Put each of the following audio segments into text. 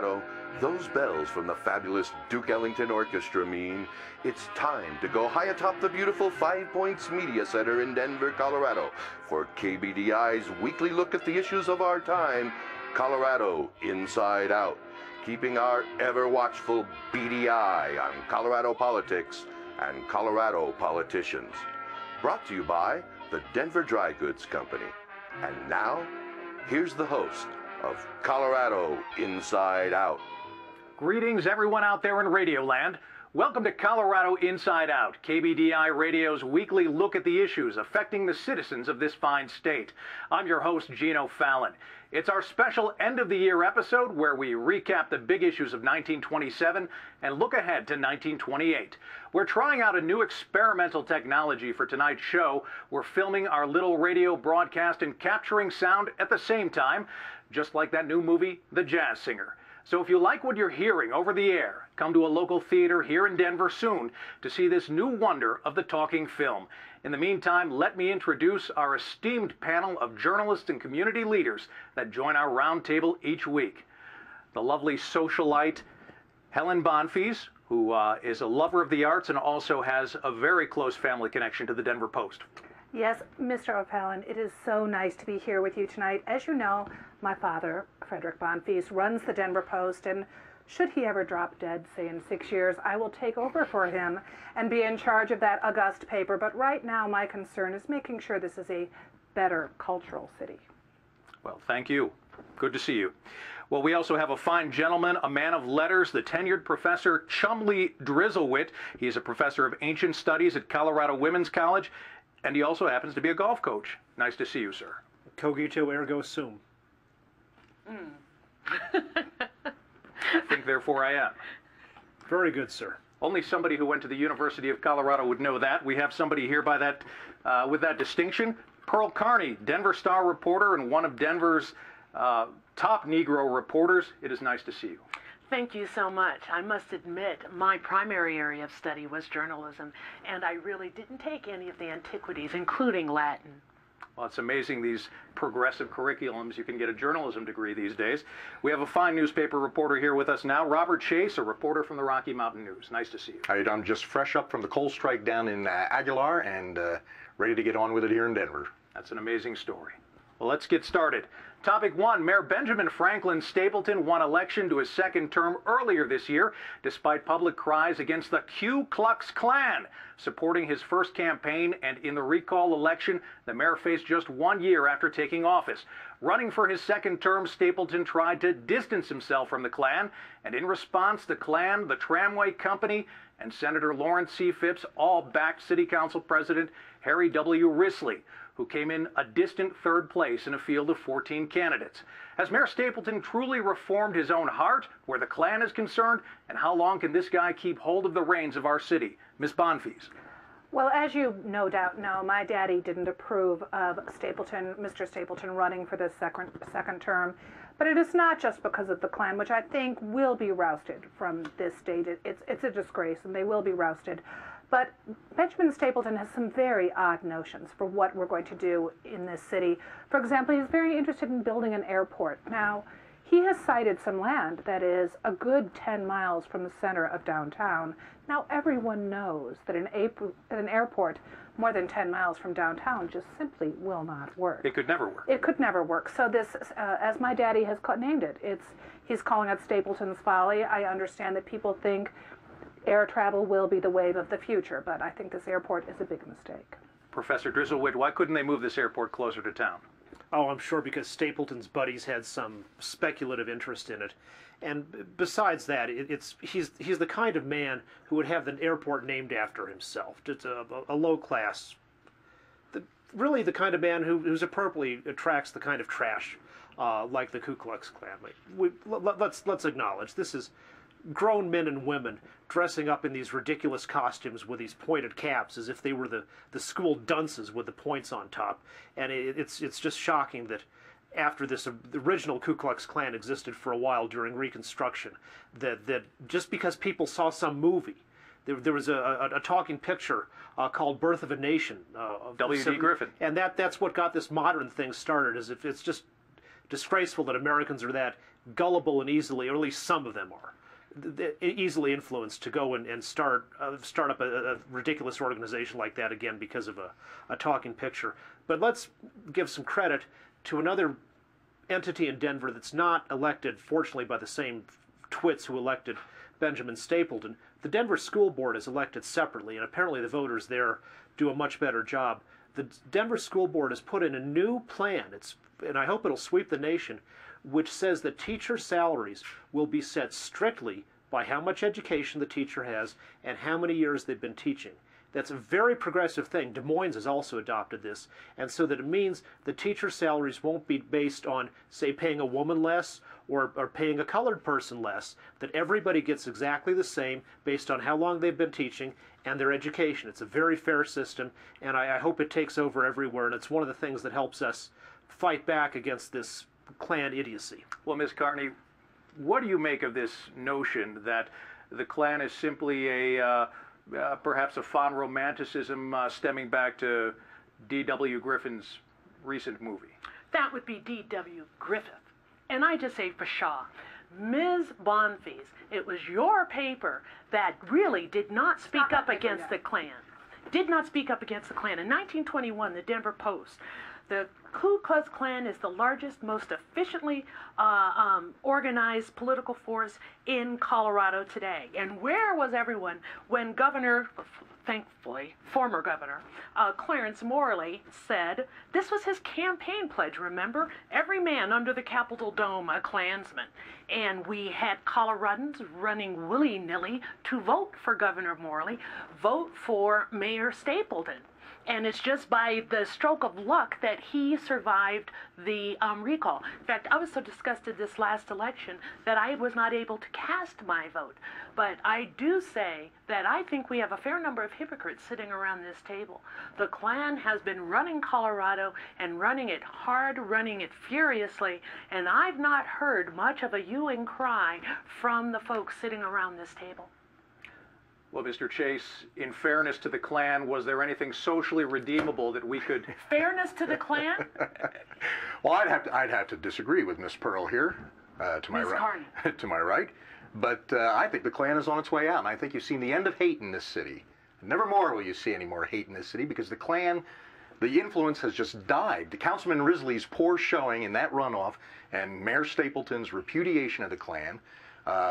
Colorado, those bells from the fabulous Duke Ellington Orchestra mean it's time to go high atop the beautiful Five Points Media Center in Denver, Colorado for KBDI's weekly look at the issues of our time, Colorado Inside Out, keeping our ever-watchful beady eye on Colorado politics and Colorado politicians. Brought to you by the Denver Dry Goods Company. And now, here's the host of Colorado Inside Out. Greetings, everyone out there in Radioland. Welcome to Colorado Inside Out, KBDI Radio's weekly look at the issues affecting the citizens of this fine state. I'm your host, Gino Fallon. It's our special end-of-the-year episode where we recap the big issues of 1927 and look ahead to 1928. We're trying out a new experimental technology for tonight's show. We're filming our little radio broadcast and capturing sound at the same time, just like that new movie, The Jazz Singer. So if you like what you're hearing over the air, come to a local theater here in Denver soon to see this new wonder of the talking film. In the meantime, let me introduce our esteemed panel of journalists and community leaders that join our roundtable each week. The lovely socialite Helen Bonfils, who is a lover of the arts and also has a very close family connection to the Denver Post. Yes, Mr. O'Fallon, it is so nice to be here with you tonight. As you know, my father, Frederick Bonfils, runs the Denver Post, and should he ever drop dead, say in 6 years, I will take over for him and be in charge of that august paper. But right now, my concern is making sure this is a better cultural city. Well, thank you. Good to see you. Well, we also have a fine gentleman, a man of letters, the tenured professor Chumley Drizzlewitt. He is a professor of ancient studies at Colorado Women's College, and he also happens to be a golf coach. Nice to see you, sir. Cogito ergo sum. Think, therefore, I am. Very good, sir. Only somebody who went to the University of Colorado would know that. We have somebody here by that, with that distinction. Pearl Carney, Denver Star reporter and one of Denver's top Negro reporters. It is nice to see you. Thank you so much. I must admit, my primary area of study was journalism, and I really didn't take any of the antiquities, including Latin. Well, it's amazing these progressive curriculums. You can get a journalism degree these days. We have a fine newspaper reporter here with us now, Robert Chase, a reporter from the Rocky Mountain News. Nice to see you. All right, I'm just fresh up from the coal strike down in Aguilar and ready to get on with it here in Denver. That's an amazing story. Well, let's get started. Topic 1, Mayor Benjamin Franklin Stapleton won election to his second term earlier this year, despite public cries against the Ku Klux Klan supporting his first campaign, and in the recall election, the mayor faced just 1 year after taking office. Running for his second term, Stapleton tried to distance himself from the Klan, and in response, the Klan, the Tramway Company, and Senator Lawrence C. Phipps all backed City Council President Harry W. Risley, who came in a distant third place in a field of 14 candidates. Has Mayor Stapleton truly reformed his own heart where the Klan is concerned? And how long can this guy keep hold of the reins of our city? Ms. Bonfils. Well, as you no doubt know, my daddy didn't approve of Mr. Stapleton running for this second term. But it is not just because of the Klan, which I think will be rousted from this state. It's a disgrace, and they will be rousted. But Benjamin Stapleton has some very odd notions for what we're going to do in this city. For example, he's very interested in building an airport. Now, he has cited some land that is a good 10 miles from the center of downtown. Now, everyone knows that an airport more than 10 miles from downtown just simply will not work. It could never work. It could never work. So this, as my daddy has named it, he's calling it Stapleton's Folly. I understand that people think air travel will be the wave of the future, but I think this airport is a big mistake. Professor Drizzlewitt, why couldn't they move this airport closer to town? Oh, I'm sure because Stapleton's buddies had some speculative interest in it. And besides that, he's the kind of man who would have the airport named after himself. Just a low class, really the kind of man who's appropriately attracts the kind of trash like the Ku Klux Klan. Let's acknowledge this is grown men and women dressing up in these ridiculous costumes with these pointed caps as if they were the school dunces with the points on top. And it's just shocking that after this original Ku Klux Klan existed for a while during Reconstruction, that just because people saw some movie, there was a talking picture called Birth of a Nation. Of W.D. Griffin. And that's what got this modern thing started, as if it's just disgraceful that Americans are that gullible and easily, or at least some of them are, easily influenced to go and start up a ridiculous organization like that again because of a talking picture. But let's give some credit to another entity in Denver that's not elected, fortunately, by the same twits who elected Benjamin Stapleton. The Denver School Board is elected separately, and apparently the voters there do a much better job. The Denver School Board has put in a new plan, and I hope it'll sweep the nation, which says that teacher salaries will be set strictly by how much education the teacher has and how many years they've been teaching. That's a very progressive thing. Des Moines has also adopted this, and so that it means the teacher salaries won't be based on, say, paying a woman less or paying a colored person less, that everybody gets exactly the same based on how long they've been teaching and their education. It's a very fair system, and I hope it takes over everywhere, and it's one of the things that helps us fight back against this Klan idiocy. Well, Ms. Carney, what do you make of this notion that the Klan is simply perhaps a fond romanticism stemming back to D.W. Griffin's recent movie? That would be D.W. Griffith. And I just say pshaw. Ms. Bonfils, it was your paper that really did not speak up against the Klan. Did not speak up against the Klan. In 1921, the Denver Post, the Ku Klux Klan is the largest, most efficiently organized political force in Colorado today. And where was everyone when Governor, thankfully, former Governor, Clarence Morley said, this was his campaign pledge, remember? Every man under the Capitol Dome, a Klansman. And we had Coloradans running willy-nilly to vote for Governor Morley, vote for Mayor Stapleton. And it's just by the stroke of luck that he survived the recall. In fact, I was so disgusted this last election that I was not able to cast my vote. But I do say that I think we have a fair number of hypocrites sitting around this table. The Klan has been running Colorado and running it hard, running it furiously, and I've not heard much of a hue and cry from the folks sitting around this table. Well, Mr. Chase, in fairness to the Klan, was there anything socially redeemable that we could... Fairness to the Klan? Well, I'd have to disagree with Miss Pearl here, to my right. To my right. But I think the Klan is on its way out, and I think you've seen the end of hate in this city. Never more will you see any more hate in this city, because the Klan, the influence has just died. Councilman Risley's poor showing in that runoff, and Mayor Stapleton's repudiation of the Klan,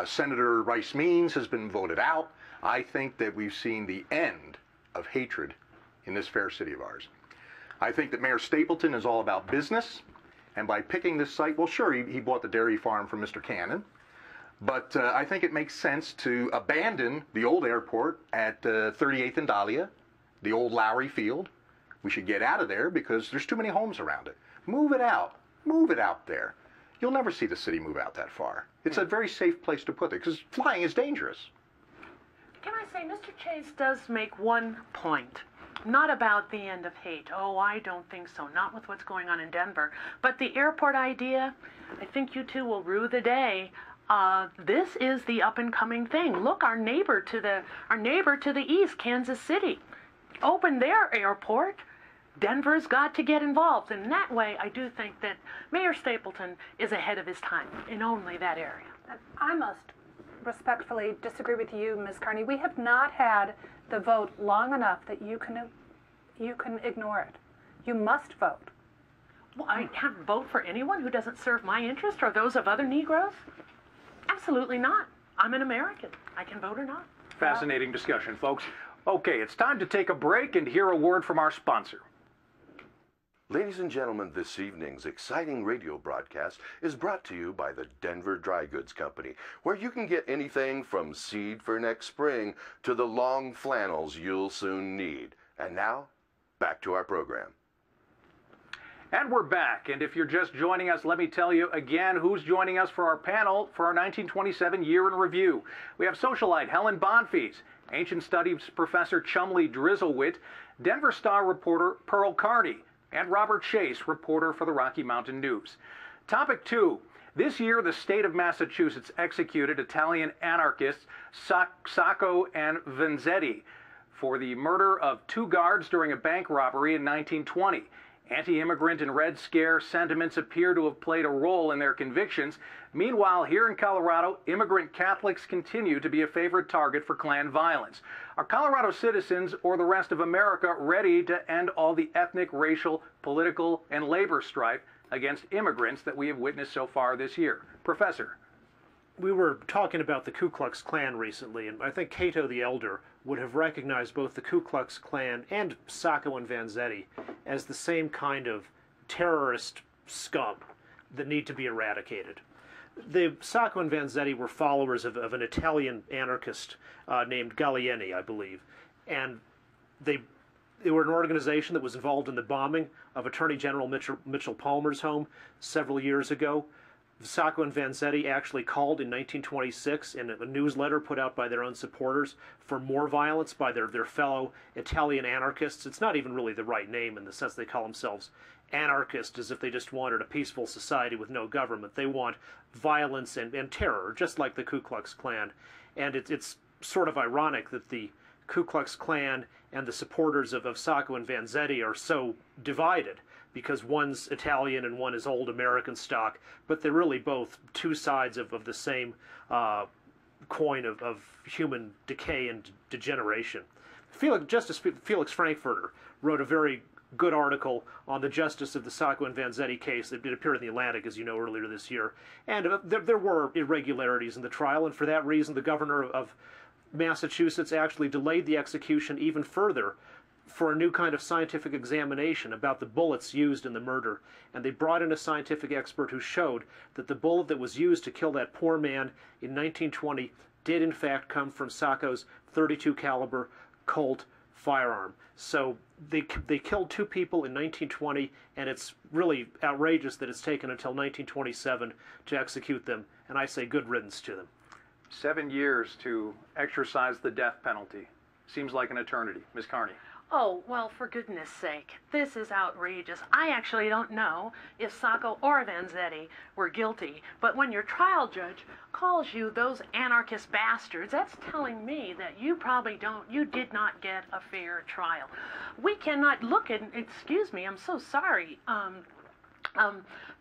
Senator Rice Means has been voted out. I think that we've seen the end of hatred in this fair city of ours. I think that Mayor Stapleton is all about business, and by picking this site, well, sure, he bought the dairy farm from Mr. Cannon, but I think it makes sense to abandon the old airport at 38th and Dahlia, the old Lowry Field. We should get out of there because there's too many homes around it. Move it out there. You'll never see the city move out that far. It's a very safe place to put it, because flying is dangerous. Can I say, Mr. Chase does make one point, not about the end of hate. Oh, I don't think so, not with what's going on in Denver. But the airport idea, I think you two will rue the day. This is the up-and-coming thing. Look, our neighbor to the east, Kansas City, opened their airport. Denver's got to get involved. And in that way, I do think that Mayor Stapleton is ahead of his time in only that area. I must respectfully disagree with you, Ms. Carney. We have not had the vote long enough that you can ignore it. You must vote. Well, I can't vote for anyone who doesn't serve my interest or those of other Negroes? Absolutely not. I'm an American. I can vote or not. Fascinating discussion, folks. Okay, it's time to take a break and hear a word from our sponsor. Ladies and gentlemen, this evening's exciting radio broadcast is brought to you by the Denver Dry Goods Company, where you can get anything from seed for next spring to the long flannels you'll soon need. And now, back to our program. And we're back, and if you're just joining us, let me tell you again who's joining us for our panel for our 1927 Year in Review. We have socialite Helen Bonfils, Ancient Studies Professor Chumley Drizzlewitt, Denver Star reporter Pearl Carney, and Robert Chase, reporter for the Rocky Mountain News. Topic 2. This year, the state of Massachusetts executed Italian anarchists Sacco and Vanzetti for the murder of 2 guards during a bank robbery in 1920. Anti-immigrant and Red Scare sentiments appear to have played a role in their convictions. Meanwhile, here in Colorado, immigrant Catholics continue to be a favorite target for Klan violence. Are Colorado citizens or the rest of America ready to end all the ethnic, racial, political, and labor strife against immigrants that we have witnessed so far this year? Professor. We were talking about the Ku Klux Klan recently, and I think Cato the Elder would have recognized both the Ku Klux Klan and Sacco and Vanzetti as the same kind of terrorist scum that need to be eradicated. The Sacco and Vanzetti were followers of an Italian anarchist named Gallieni, I believe, and they were an organization that was involved in the bombing of Attorney General Mitchell Palmer's home several years ago. Sacco and Vanzetti actually called in 1926 in a newsletter put out by their own supporters for more violence by their fellow Italian anarchists. It's not even really the right name in the sense they call themselves anarchists, as if they just wanted a peaceful society with no government. They want violence and terror, just like the Ku Klux Klan. And it's sort of ironic that the Ku Klux Klan and the supporters of Sacco and Vanzetti are so divided, because one's Italian and one is old American stock, but they're really both two sides of the same coin of human decay and degeneration. Justice Felix Frankfurter wrote a very good article on the justice of the Sacco and Vanzetti case. It appeared in the Atlantic, as you know, earlier this year. And there were irregularities in the trial, and for that reason the governor of Massachusetts actually delayed the execution even further for a new kind of scientific examination about the bullets used in the murder. And they brought in a scientific expert who showed that the bullet that was used to kill that poor man in 1920 did in fact come from Sacco's .32 caliber Colt firearm. So they killed two people in 1920, and it's really outrageous that it's taken until 1927 to execute them, and I say good riddance to them. 7 years to exercise the death penalty. Seems like an eternity. Ms. Carney. Oh, well, for goodness sake, this is outrageous. I actually don't know if Sacco or Vanzetti were guilty, but when your trial judge calls you those anarchist bastards, that's telling me that you did not get a fair trial. We cannot look at, excuse me, I'm so sorry,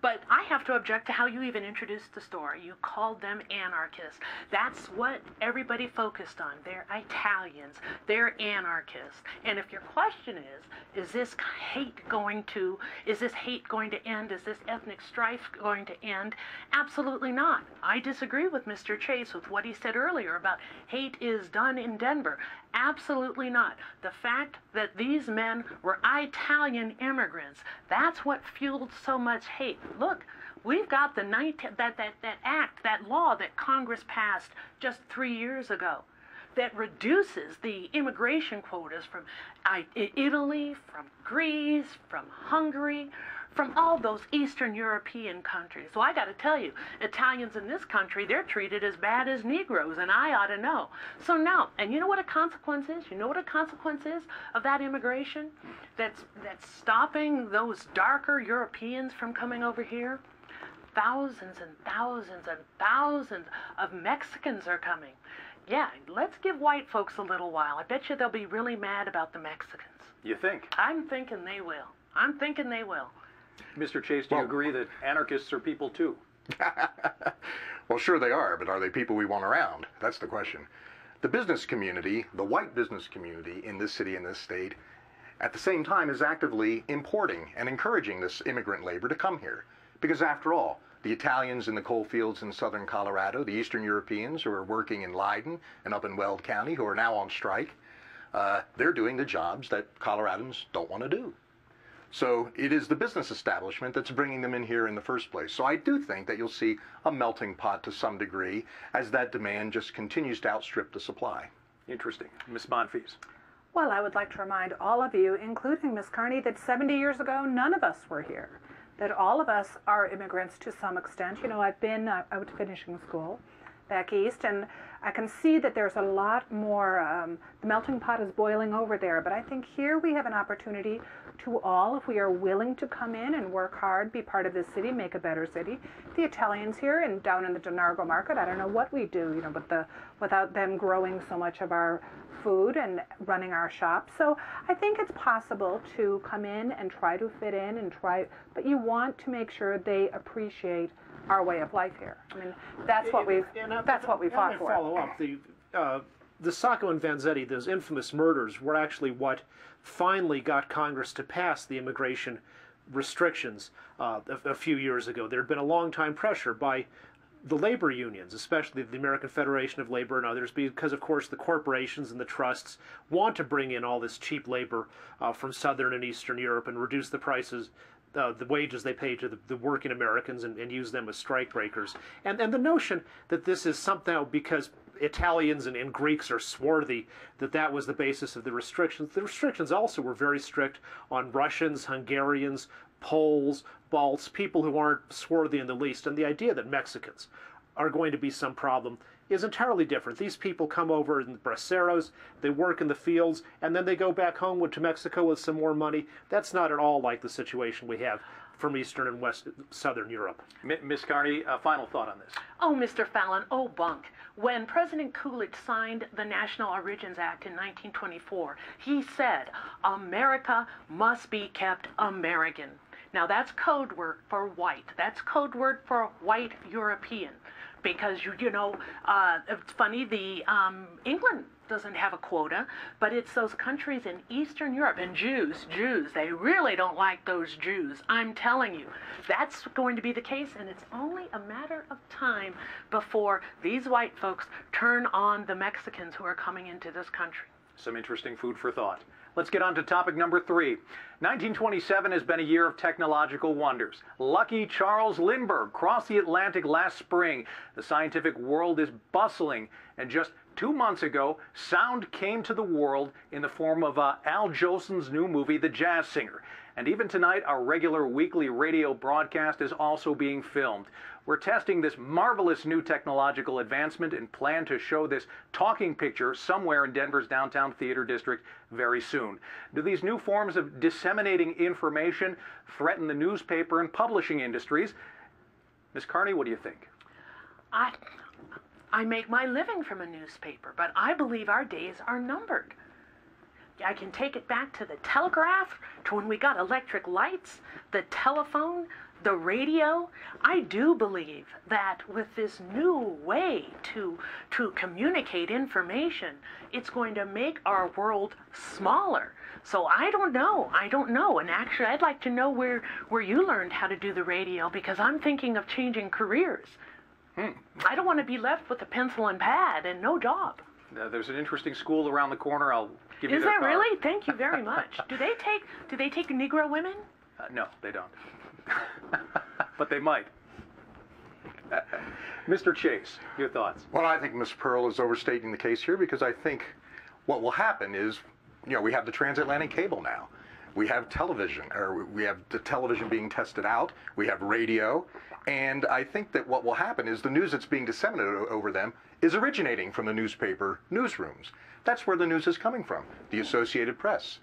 but I have to object to how you even introduced the story. You called them anarchists. That's what everybody focused on. They're Italians. They're anarchists. And if your question is this hate going to end? Is this ethnic strife going to end? Absolutely not. I disagree with Mr. Chase with what he said earlier about hate is done in Denver. Absolutely not. The fact that these men were Italian immigrants, that's what fueled so much hate. Look, we've got the that law that Congress passed just 3 years ago that reduces the immigration quotas from Italy, from Greece, from Hungary, from all those Eastern European countries. So I got to tell you, Italians in this country, they're treated as bad as Negroes, and I ought to know. So now, and you know what a consequence is? You know what a consequence is of that immigration that's stopping those darker Europeans from coming over here? Thousands and thousands and thousands of Mexicans are coming. Yeah, let's give white folks a little while. I bet you they'll be really mad about the Mexicans. You think? I'm thinking they will. I'm thinking they will. Mr. Chase, do you agree that anarchists are people too? Well, sure they are, but are they people we want around? That's the question. The business community, the white business community in this city and this state, at the same time is actively importing and encouraging this immigrant labor to come here. Because after all, the Italians in the coal fields in southern Colorado, the Eastern Europeans who are working in Leiden and up in Weld County who are now on strike, they're doing the jobs that Coloradans don't want to do. So it is the business establishment that's bringing them in here in the first place. So I do think that you'll see a melting pot to some degree as that demand just continues to outstrip the supply. Interesting. Ms. Bonfils. Well, I would like to remind all of you, including Ms. Carney, that 70 years ago, none of us were here. That all of us are immigrants to some extent. You know, I've been out finishing school, back east, and I can see that there's a lot more, the melting pot is boiling over there, but I think here we have an opportunity to all, if we are willing to come in and work hard, be part of this city, make a better city. The Italians here and down in the Donargo market, I don't know what we do, without them growing so much of our food and running our shops. So I think it's possible to come in and try to fit in and but you want to make sure they appreciate our way of life here. I mean, that's what we fought for. Follow up the Sacco and Vanzetti, those infamous murders, were actually what finally got Congress to pass the immigration restrictions a few years ago. There had been a long time pressure by the labor unions, especially the American Federation of Labor and others, because of course the corporations and the trusts want to bring in all this cheap labor from Southern and Eastern Europe and reduce the prices, the wages they pay to the working Americans and use them as strike breakers. And the notion that this is somehow because Italians and Greeks are swarthy, that was the basis of the restrictions. The restrictions also were very strict on Russians, Hungarians, Poles, Balts, people who aren't swarthy in the least. And the idea that Mexicans are going to be some problem is entirely different. These people come over in braceros, they work in the fields, and then they go back home to Mexico with some more money. That's not at all like the situation we have from Eastern and Southern Europe. Ms. Carney, a final thought on this. Oh, Mr. Fallon, oh, bunk. When President Coolidge signed the National Origins Act in 1924, he said, America must be kept American. Now, that's code word for white. That's code word for white European. Because, it's funny, England doesn't have a quota, but it's those countries in Eastern Europe, and Jews, they really don't like those Jews. I'm telling you, that's going to be the case, and it's only a matter of time before these white folks turn on the Mexicans who are coming into this country. Some interesting food for thought. Let's get on to topic number 3. 1927 has been a year of technological wonders. Lucky Charles Lindbergh crossed the Atlantic last spring. The scientific world is bustling, and just 2 months ago, sound came to the world in the form of Al Jolson's new movie, The Jazz Singer. And even tonight, our regular weekly radio broadcast is also being filmed. We're testing this marvelous new technological advancement and plan to show this talking picture somewhere in Denver's downtown theater district very soon. Do these new forms of disseminating information threaten the newspaper and publishing industries? Ms. Carney, what do you think? I make my living from a newspaper, but I believe our days are numbered. I can take it back to the telegraph, to when we got electric lights, the telephone, the radio. I do believe that with this new way to communicate information, it's going to make our world smaller. So I don't know. And actually, I'd like to know where you learned how to do the radio, because I'm thinking of changing careers. I don't want to be left with a pencil and pad and no job. There's an interesting school around the corner. I'll give you their Is that card. really? Thank you very much. Do they take Negro women? No, they don't. But they might. Mr. Chase, your thoughts? Well, I think Ms. Pearl is overstating the case here, because I think what will happen is, we have the transatlantic cable now. We have television, or we have the television being tested out. We have radio. And I think that what will happen is the news that's being disseminated over them is originating from the newspaper newsrooms. That's where the news is coming from, the Associated Press.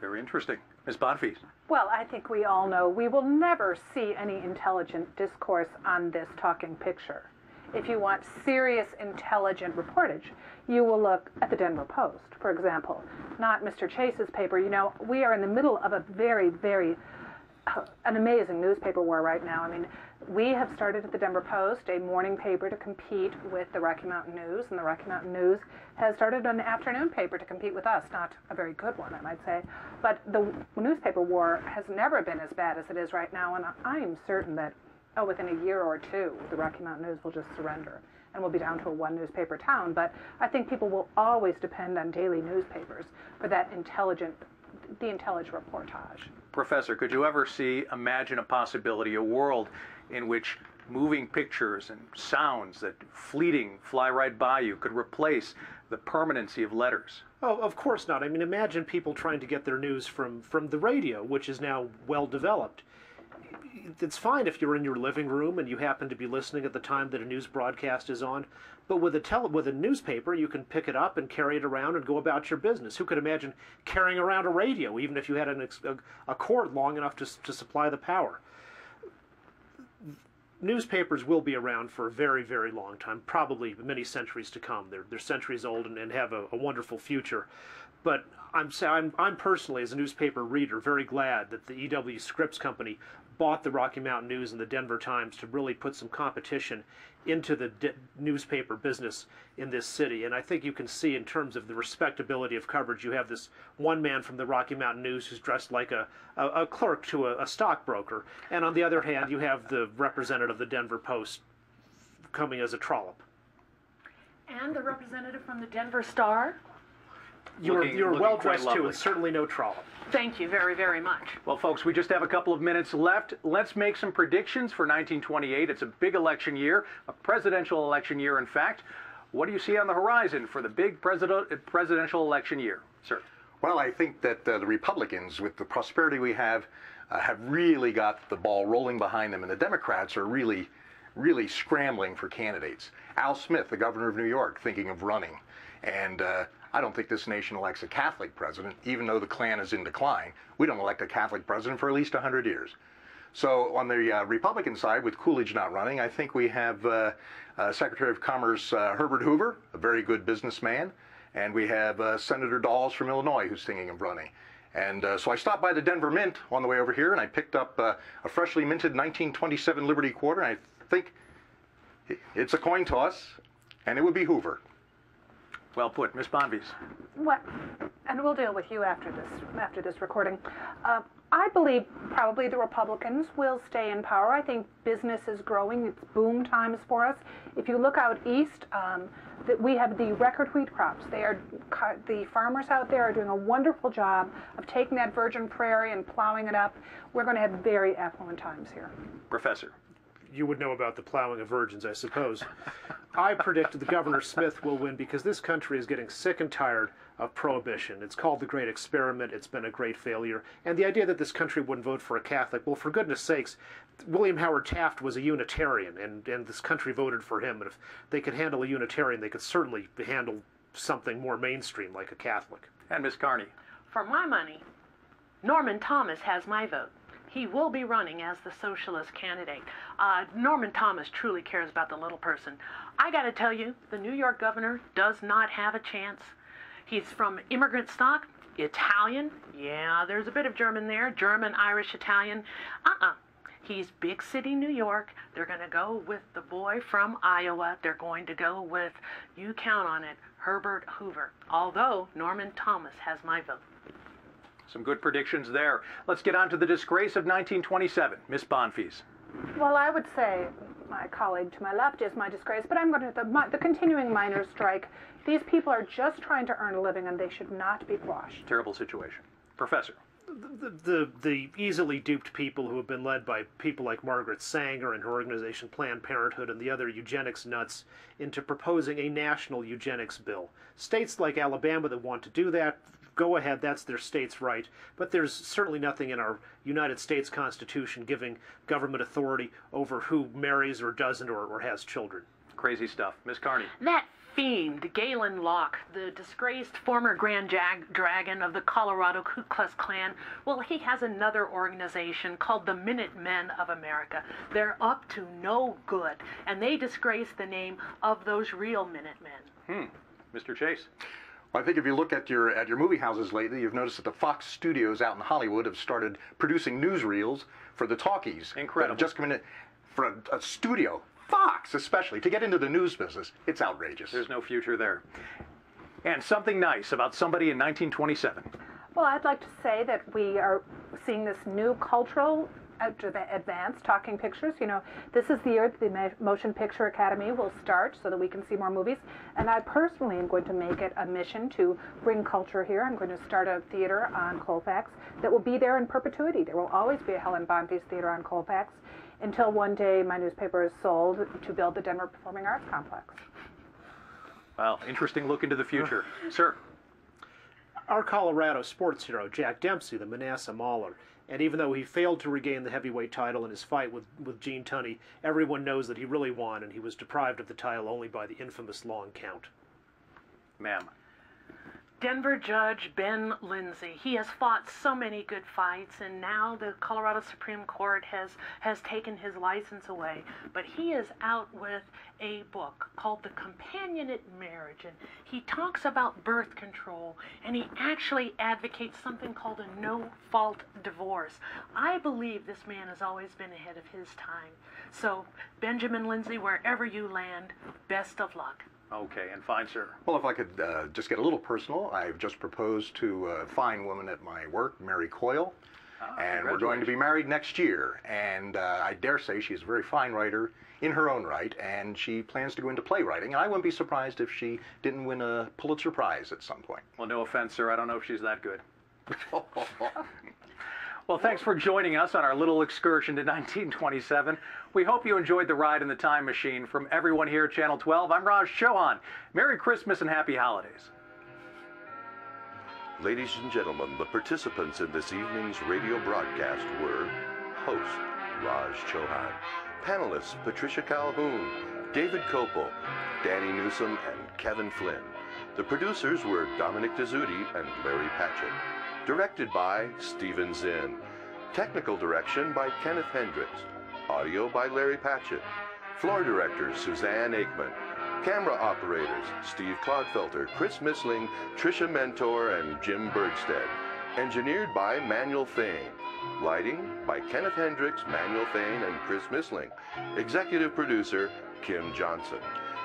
Very interesting. Ms. Bonfils. Well, I think we all know we will never see any intelligent discourse on this talking picture. If you want serious, intelligent reportage, you will look at the Denver Post, for example, not Mr. Chase's paper. We are in the middle of a very, very an amazing newspaper war right now. I mean, we have started at the Denver Post a morning paper to compete with the Rocky Mountain News, and the Rocky Mountain News has started an afternoon paper to compete with us. Not a very good one, I might say, but the newspaper war has never been as bad as it is right now, and I'm certain that within a year or two, the Rocky Mountain News will just surrender, and we'll be down to a one newspaper town. But I think people will always depend on daily newspapers for that intelligent reportage. Professor, could you ever imagine a possibility, a world in which moving pictures and sounds that fly right by you could replace the permanency of letters? Oh, of course not. I mean, imagine people trying to get their news from the radio, which is now well developed. it's fine if you're in your living room and you happen to be listening at the time that a news broadcast is on, but with a newspaper, you can pick it up and carry it around and go about your business. Who could imagine carrying around a radio, even if you had a cord long enough to supply the power? Newspapers will be around for a very, very long time, probably many centuries to come. They're centuries old and have a wonderful future. But I'm personally, as a newspaper reader, very glad that the E.W. Scripps Company bought the Rocky Mountain News and the Denver Times to really put some competition into the newspaper business in this city. And I think you can see, in terms of the respectability of coverage, you have this one man from the Rocky Mountain News who's dressed like a clerk to a stockbroker. And on the other hand, you have the representative of the Denver Post coming as a trollop. And the representative from the Denver Star. You're well dressed too, and certainly no trollop. Thank you very, very much. Well, folks, we just have a couple of minutes left. Let's make some predictions for 1928. It's a big election year, a presidential election year, in fact. What do you see on the horizon for the big presidential election year, sir? Well, I think that the Republicans, with the prosperity we have really got the ball rolling behind them, and the Democrats are really scrambling for candidates. Al Smith, the governor of New York, thinking of running. And I don't think this nation elects a Catholic president, even though the Klan is in decline. We don't elect a Catholic president for at least 100 years. So on the Republican side, with Coolidge not running, I think we have Secretary of Commerce Herbert Hoover, a very good businessman, and we have Senator Dawes from Illinois, who's thinking of running. And so I stopped by the Denver Mint on the way over here, and I picked up a freshly minted 1927 Liberty Quarter, and I think it's a coin toss, and it would be Hoover. Well put. Ms. Bonvies. What? And we'll deal with you after this recording. I believe probably the Republicans will stay in power. I think business is growing. It's boom times for us. If you look out east, we have the record wheat crops. The farmers out there are doing a wonderful job of taking that virgin prairie and plowing it up. We're going to have very affluent times here. Professor. You would know about the plowing of virgins, I suppose. I predict that Governor Smith will win because this country is getting sick and tired of prohibition. It's called the Great Experiment. It's been a great failure. And the idea that this country wouldn't vote for a Catholic, well, for goodness sakes, William Howard Taft was a Unitarian, and this country voted for him. And if they could handle a Unitarian, they could certainly handle something more mainstream like a Catholic. And Ms. Carney. For my money, Norman Thomas has my vote. He will be running as the socialist candidate. Norman Thomas truly cares about the little person. I got to tell you, the New York governor does not have a chance. He's from immigrant stock, Italian. Yeah, there's a bit of German there. German, Irish, Italian. He's big city New York. They're going to go with the boy from Iowa. They're going to go with, you count on it, Herbert Hoover. Although Norman Thomas has my vote. Some good predictions there. Let's get on to the disgrace of 1927. Ms. Bonvies. Well, I would say my colleague to my left is my disgrace, but I'm going to the continuing miners' strike. These people are just trying to earn a living, and they should not be quashed. Terrible situation. Professor. The easily duped people who have been led by people like Margaret Sanger and her organization Planned Parenthood and the other eugenics nuts into proposing a national eugenics bill. States like Alabama that want to do that, go ahead, that's their state's right. But there's certainly nothing in our United States Constitution giving government authority over who marries or doesn't or has children. Crazy stuff. Ms. Carney. That fiend, Galen Locke, the disgraced former Grand Dragon of the Colorado Ku Klux Klan, well, he has another organization called the Minutemen of America. They're up to no good, and they disgrace the name of those real Minutemen. Mr. Chase. Well, I think if you look at your movie houses lately, you've noticed that the Fox studios out in Hollywood have started producing newsreels for the talkies. Incredible. That have just come in for a studio. Fox, especially, to get into the news business. It's outrageous. There's no future there. And something nice about somebody in 1927. Well, I'd like to say that we are seeing this new cultural advance, talking pictures. You know, this is the year that the Motion Picture Academy will start so that we can see more movies. And I personally am going to make it a mission to bring culture here. I'm going to start a theater on Colfax that will be there in perpetuity. There will always be a Helen Bonvies Theater on Colfax until one day my newspaper is sold to build the Denver Performing Arts Complex. Well, interesting look into the future. Sir. Our Colorado sports hero, Jack Dempsey, the Manasseh Mauler, And even though he failed to regain the heavyweight title in his fight with Gene Tunney, everyone knows that he really won, and he was deprived of the title only by the infamous long count. Ma'am. Denver Judge Ben Lindsay. He has fought so many good fights, and now the Colorado Supreme Court has taken his license away. But he is out with a book called The Companionate Marriage, and he talks about birth control, and he actually advocates something called a no-fault divorce. I believe this man has always been ahead of his time. So, Benjamin Lindsay, wherever you land, best of luck. Okay, and fine, sir. Well, if I could just get a little personal, I've just proposed to a fine woman at my work, Mary Coyle, and we're going to be married next year. And I dare say she's a very fine writer in her own right, and she plans to go into playwriting. And I wouldn't be surprised if she didn't win a Pulitzer Prize at some point. Well, no offense, sir. I don't know if she's that good. Well, thanks for joining us on our little excursion to 1927. We hope you enjoyed the ride in the time machine. From everyone here at Channel 12, I'm Raj Chohan. Merry Christmas and Happy Holidays. Ladies and gentlemen, the participants in this evening's radio broadcast were host Raj Chohan, panelists Patricia Calhoun, David Kopel, Dani Newsum, and Kevin Flynn. The producers were Dominic Dezzutti and Larry Patchett. Directed by Stephen Zinn. Technical direction by Kenneth Hendricks. Audio by Larry Patchett. Floor directors Suzanne Aikman. Camera operators Steve Clodfelter, Chris Missling, Tricia Mentor, and Jim Bergstead. Engineered by Manuel Thane. Lighting by Kenneth Hendricks, Manuel Thane, and Chris Missling. Executive producer Kim Johnson.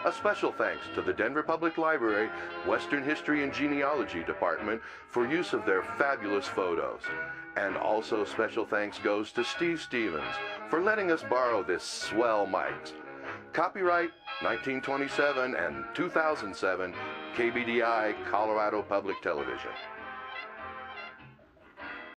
A special thanks to the Denver Public Library Western History and Genealogy Department for use of their fabulous photos. And also special thanks goes to Steve Stevens for letting us borrow this swell mic. Copyright 1927 and 2007 KBDI Colorado Public Television.